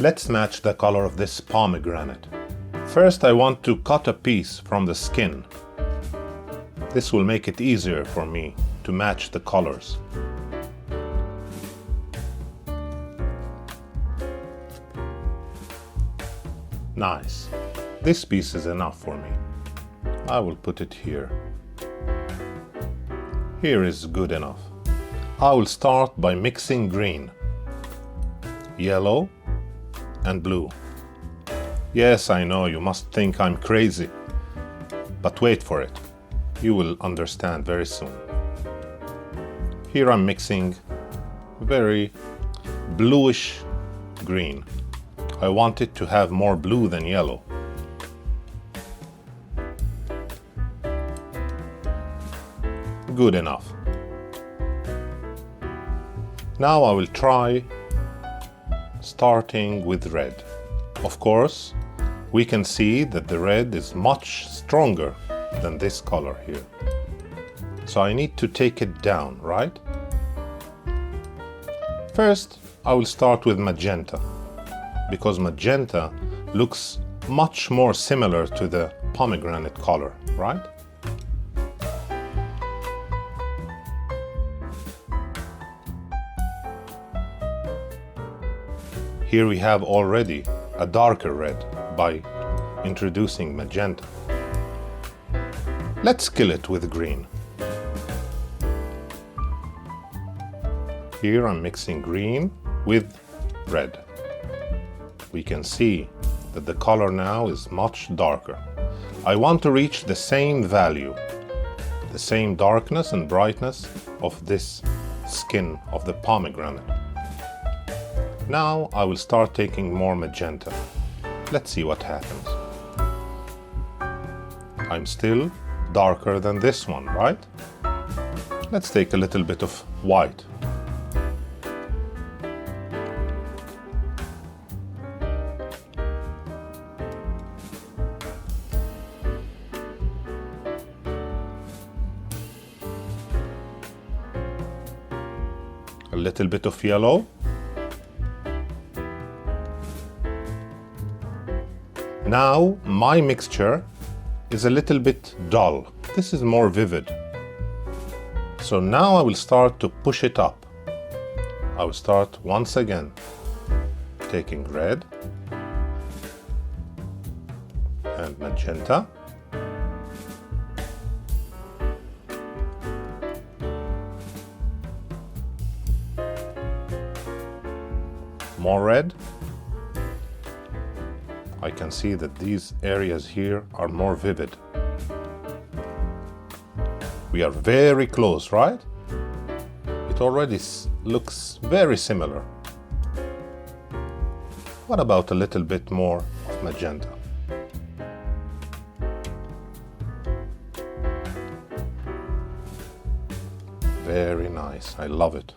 Let's match the color of this pomegranate. First, I want to cut a piece from the skin. This will make it easier for me to match the colors. Nice. This piece is enough for me. I will put it here. Here is good enough. I will start by mixing green, yellow, and blue. Yes, I know you must think I'm crazy, but wait for it. You will understand very soon. Here I'm mixing very bluish green. I want it to have more blue than yellow. Good enough. Now I will try starting with red. Of course, we can see that the red is much stronger than this color here. So I need to take it down, right? First, I will start with magenta, because magenta looks much more similar to the pomegranate color, right? Here we have already a darker red by introducing magenta. Let's kill it with green. Here I'm mixing green with red. We can see that the color now is much darker. I want to reach the same value, the same darkness and brightness of this skin of the pomegranate. Now I will start taking more magenta. Let's see what happens. I'm still darker than this one, right? Let's take a little bit of white. A little bit of yellow. Now my mixture is a little bit dull. This is more vivid. So now I will start to push it up. I will start once again taking red and magenta. More red. I can see that these areas here are more vivid. We are very close, right? It already looks very similar. What about a little bit more of magenta? Very nice, I love it.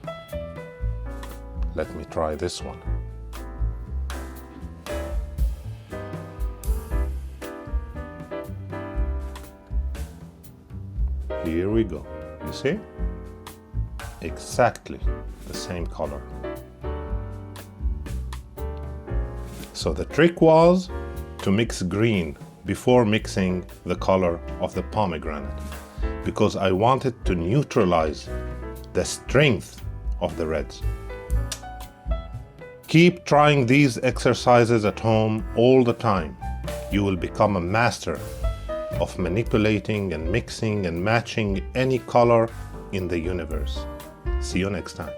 Let me try this one. Here we go. You see? Exactly the same color. So the trick was to mix green before mixing the color of the pomegranate, because I wanted to neutralize the strength of the reds. Keep trying these exercises at home all the time. You will become a master of manipulating and mixing and matching any color in the universe. See you next time.